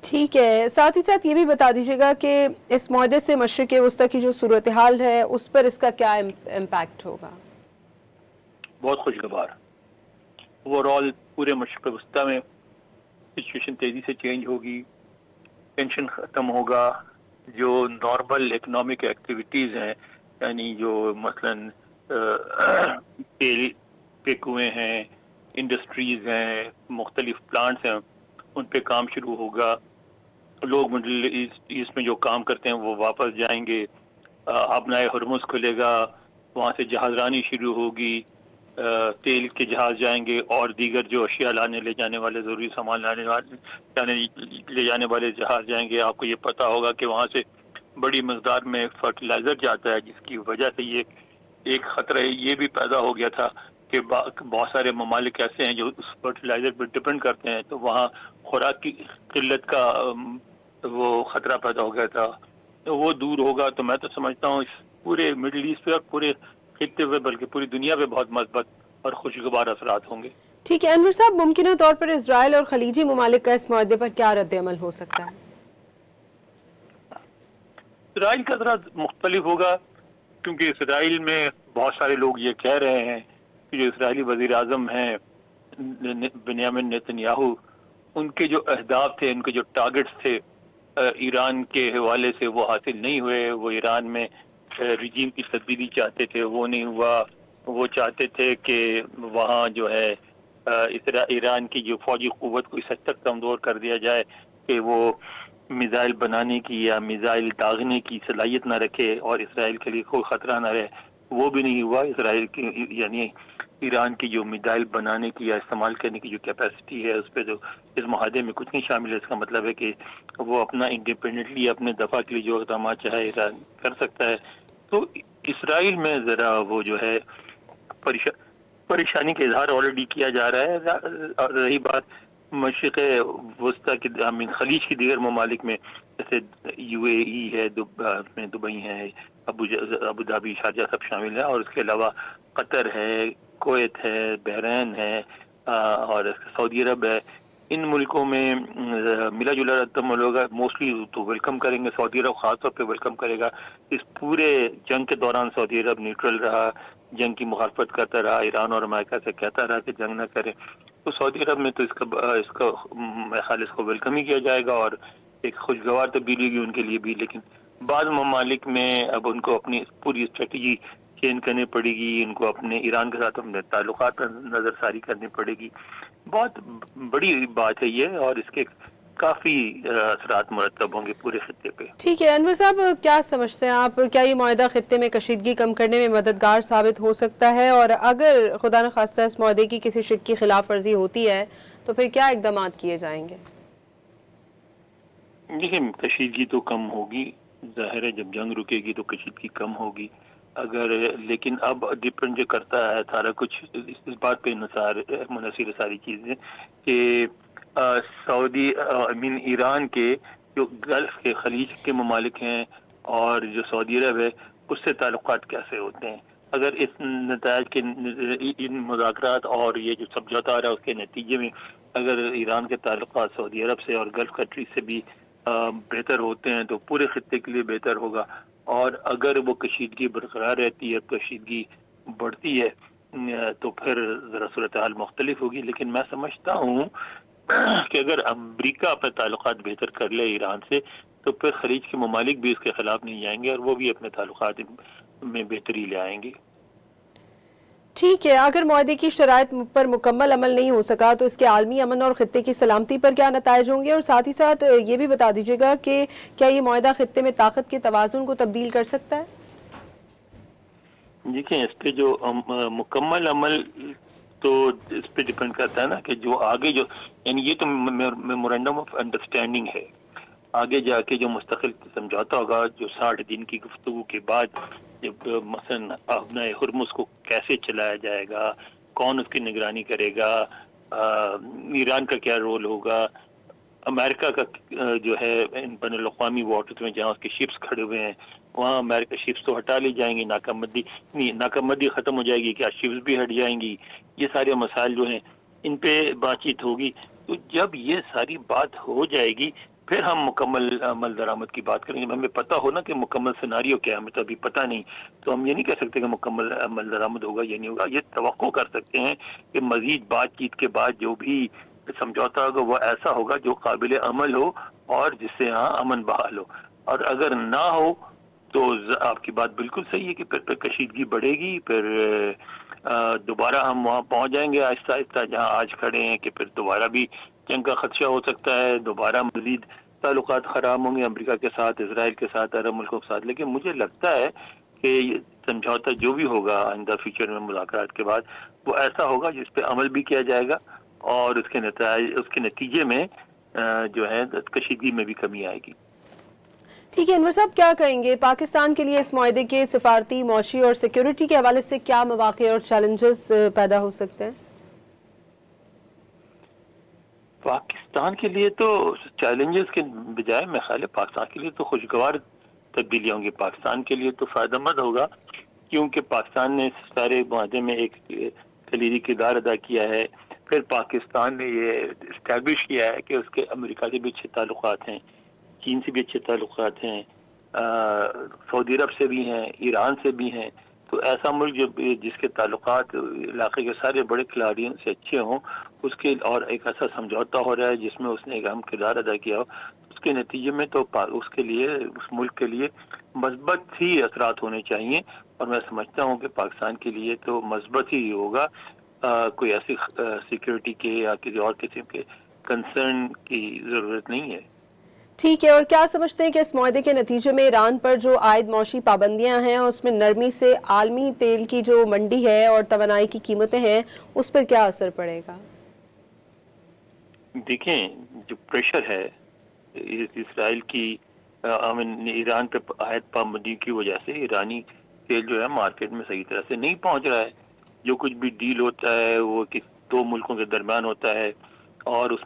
ٹھیک ہے، ساتھ ہی ساتھ یہ بھی بتا دیجیے گا کہ اس معاہدے سے مشرق وسطیٰ کی جو صورتحال ہے اس پر اس کا کیا امپیکٹ ہوگا؟ بہت خوشگوار اوور آل پورے مشرق وسطیٰ میں سچویشن تیزی سے چینج ہوگی، ٹینشن ختم ہوگا، جو نارمل اکنامک ایکٹیویٹیز ہیں یعنی جو مثلاً تیل کے کنویں ہیں، انڈسٹریز ہیں، مختلف پلانٹس ہیں، ان پہ کام شروع ہوگا، لوگ مڈل ایسٹ میں جو کام کرتے ہیں وہ واپس جائیں گے، آبنائے ہرمز کھلے گا، وہاں سے جہاز رانی شروع ہوگی، تیل کے جہاز جائیں گے اور دیگر جو اشیاء لانے لے جانے والے ضروری سامان لے جانے والے جہاز جائیں گے۔ آپ کو یہ پتہ ہوگا کہ وہاں سے بڑی مقدار میں فرٹیلائزر جاتا ہے، جس کی وجہ سے یہ ایک خطرہ یہ بھی پیدا ہو گیا تھا کہ بہت سارے ممالک ایسے ہیں جو اس فرٹیلائزر پہ ڈپینڈ کرتے ہیں، تو وہاں خوراک کی قلت کا وہ خطرہ پیدا ہو گیا تھا، تو وہ دور ہوگا۔ تو میں تو سمجھتا ہوں اس پورے مڈل ایسٹ پہ اور پورے خطے پہ بلکہ پوری دنیا پہ بہت مثبت اور خوشگوار اثرات ہوں گے۔ ٹھیک ہے انور صاحب، ممکنہ طور پر اسرائیل اور خلیجی ممالک کا اس معاہدے پر کیا رد عمل ہو سکتا ہے؟ اسرائیل کا ذرا مختلف ہوگا، کیونکہ اسرائیل میں بہت سارے لوگ یہ کہہ رہے ہیں کہ جو اسرائیلی وزیر اعظم ہیں بنیامین نیتن یاہو، ان کے جو اہداف تھے، ان کے جو ٹارگٹس تھے ایران کے حوالے سے وہ حاصل نہیں ہوئے۔ وہ ایران میں رجیم کی تبدیلی چاہتے تھے، وہ نہیں ہوا۔ وہ چاہتے تھے کہ وہاں جو ہے ایران کی جو فوجی قوت کو اس حد تک کمزور کر دیا جائے کہ وہ میزائل بنانے کی یا میزائل داغنے کی صلاحیت نہ رکھے اور اسرائیل کے لیے کوئی خطرہ نہ رہے۔ وہ بھی نہیں ہوا۔ اسرائیل کی یعنی ایران کی جو میزائل بنانے کی یا استعمال کرنے کی جو کیپیسٹی ہے، اس پہ جو اس معاہدے میں کچھ نہیں شامل ہے۔ اس کا مطلب ہے کہ وہ اپنا انڈیپینڈنٹلی اپنے دفاع کے لیے جو اقدامات چاہے ایران کر سکتا ہے۔ تو اسرائیل میں ذرا وہ جو ہے پریشانی کا اظہار آلریڈی کیا جا رہا ہے۔ اور رہی بات مشرق وسطیٰ کی خلیج کی دیگر ممالک میں، جیسے یو اے ای ہے، دبئی ہے، ابو ظہبی، شارجہ سب شامل ہیں، اور اس کے علاوہ قطر ہے، کویت ہے، بحرین ہے اور سعودی عرب ہے۔ ان ملکوں میں ملا جلا رد عمل ہوگا۔ موسٹلی تو ویلکم کریں گے، سعودی عرب خاص طور پہ ویلکم کرے گا۔ اس پورے جنگ کے دوران سعودی عرب نیوٹرل رہا، جنگ کی مخالفت کرتا رہا، ایران اور امریکہ سے کہتا رہا کہ جنگ نہ کرے۔ تو سعودی عرب میں تو اس کا میرے خیال اس کو ویلکم ہی کیا جائے گا اور ایک خوشگوار تبدیلی ہوگی ان کے لیے بھی۔ لیکن بعض ممالک میں اب ان کو اپنی پوری اسٹریٹجی چینج کرنی پڑے گی، ان کو اپنے ایران کے ساتھ اپنے تعلقات پر نظر ثانی کرنی پڑے گی۔ بہت بڑی بات ہے یہ، اور اس کے کافی اثرات مرتب ہوں گے پورے خطے پہ۔ ٹھیک ہے انور صاحب، کیا سمجھتے ہیں آپ، کیا یہ معاہدہ خطے میں کشیدگی کم کرنے میں مددگار ثابت ہو سکتا ہے؟ اور اگر خدا نخواستہ اس معاہدے کی کسی شق کی خلاف ورزی ہوتی ہے تو پھر کیا اقدامات کیے جائیں گے؟ دیکھیں، کشیدگی تو کم ہوگی، ظاہر ہے جب جنگ رکے گی تو کشیدگی کم ہوگی۔ لیکن اب ڈپینڈ جو کرتا ہے سارا کچھ اس بات پہ منحصر ساری چیزیں کہ ایران کے جو گلف کے خلیج کے ممالک ہیں اور جو سعودی عرب ہے، اس سے تعلقات کیسے ہوتے ہیں۔ اگر اس نتائج کے ان مذاکرات اور یہ جو سمجھوتا آ رہا ہے اس کے نتیجے میں اگر ایران کے تعلقات سعودی عرب سے اور گلف کنٹری سے بھی بہتر ہوتے ہیں تو پورے خطے کے لیے بہتر ہوگا۔ اور اگر وہ کشیدگی برقرار رہتی ہے، کشیدگی بڑھتی ہے، تو پھر ذرا صورتحال مختلف ہوگی۔ لیکن میں سمجھتا ہوں کہ اگر امریکہ اپنے تعلقات بہتر کر لے ایران سے تو پھر خلیج کے ممالک بھی اس کے خلاف نہیں جائیں گے اور وہ بھی اپنے تعلقات میں بہتری لے آئیں گے۔ ٹھیک ہے، اگر معاہدے کی شرائط پر مکمل عمل نہیں ہو سکا تو اس کے عالمی امن اور خطے کی سلامتی پر کیا نتائج ہوں گے؟ اور ساتھ ہی ساتھ یہ بھی بتا دیجیے گا کہ کیا یہ معاہدہ خطے میں طاقت کے توازن کو تبدیل کر سکتا ہے؟ دیکھیں، اس پہ جو مکمل عمل تو اس پہ ڈیپینڈ کرتا ہے نا کہ جو آگے جو یعنی یہ تو میمورینڈم آف انڈرسٹینڈنگ ہے، آگے جا کے جو مستقل سمجھوتا ہوگا جو 60 دن کی گفتگو کے بعد جب مثلا ابنائے ہرمز کو کیسے چلایا جائے گا، کون اس کی نگرانی کرے گا، ایران کا کیا رول ہوگا، امریکہ کا جو ہے بین الاقوامی واٹرز میں جہاں اس کے شپس کھڑے ہوئے ہیں وہاں امریکہ شپس تو ہٹا لی جائیں گی، ناکمدی ختم ہو جائے گی، کیا شپس بھی ہٹ جائیں گی؟ یہ سارے مسائل جو ہیں ان پہ بات چیت ہوگی۔ تو جب یہ ساری بات ہو جائے گی پھر ہم مکمل عمل درآمد کی بات کریں گے. ہمیں پتہ ہو نا کہ مکمل سیناریو کیا ہے, ہمیں تو ابھی پتہ نہیں, تو ہم یہ نہیں کہہ سکتے کہ مکمل عمل درآمد ہوگا یا نہیں ہوگا. یہ توقع کر سکتے ہیں کہ مزید بات چیت کے بعد جو بھی سمجھوتا ہوگا وہ ایسا ہوگا جو قابل عمل ہو اور جس سے یہاں امن بحال ہو. اور اگر نہ ہو تو آپ کی بات بالکل صحیح ہے کہ پھر کشیدگی بڑھے گی, پھر دوبارہ ہم وہاں پہنچ جائیں گے آہستہ آہستہ جہاں آج کھڑے ہیں, کہ پھر دوبارہ بھی جنگ کا خدشہ ہو سکتا ہے, دوبارہ مزید تعلقات خراب ہوں گے امریکہ کے ساتھ, اسرائیل کے ساتھ, عرب ملکوں کے ساتھ. لیکن مجھے لگتا ہے کہ یہ سمجھوتا جو بھی ہوگا آئندہ فیوچر میں مذاکرات کے بعد, وہ ایسا ہوگا جس پہ عمل بھی کیا جائے گا اور اس کے نتیجے میں جو ہے کشیدگی میں بھی کمی آئے گی. ٹھیک ہے انور صاحب, کیا کہیں گے پاکستان کے لیے اس معاہدے کے سفارتی, معاشی اور سیکیورٹی کے حوالے سے کیا مواقع اور چیلنجز پیدا ہو سکتے ہیں؟ پاکستان کے لیے تو چیلنجز کے بجائے میرے خیال ہے پاکستان کے لیے تو خوشگوار تبدیلیاں ہوں گی. پاکستان کے لیے تو فائدہ مند ہوگا کیونکہ پاکستان نے سارے معاہدے میں ایک کلیدی کردار ادا کیا ہے. پھر پاکستان نے یہ اسٹیبلش کیا ہے کہ اس کے امریکہ سے بھی اچھے تعلقات ہیں, چین سے بھی اچھے تعلقات ہیں, سعودی عرب سے بھی ہیں, ایران سے بھی ہیں. تو ایسا ملک جس کے تعلقات علاقے کے سارے بڑے کھلاڑیوں سے اچھے ہوں, اس کے اور ایک ایسا سمجھوتا ہو رہا ہے جس میں اس نے ایک اہم کردار ادا کیا ہو, اس کے نتیجے میں تو اس کے لیے, اس ملک کے لیے مثبت ہی اثرات ہونے چاہیے. اور میں سمجھتا ہوں کہ پاکستان کے لیے تو مثبت ہی ہوگا, کوئی ایسی سیکیورٹی کے یا کسی اور قسم کے کنسرن کی ضرورت نہیں ہے. ٹھیک ہے, اور کیا سمجھتے ہیں کہ اس معاہدے کے نتیجے میں ایران پر جو عائد معاشی پابندیاں ہیں اس میں نرمی سے عالمی تیل کی جو منڈی ہے اور توانائی کی قیمتیں ہیں اس پر کیا اثر پڑے گا؟ دیکھیں جو پریشر ہے اسرائیل کی ایران پہ عائد پابندی کی وجہ سے ایرانی تیل جو ہے مارکیٹ میں صحیح طرح سے نہیں پہنچ رہا ہے. جو کچھ بھی ڈیل ہوتا ہے وہ دو ملکوں کے درمیان ہوتا ہے اور اس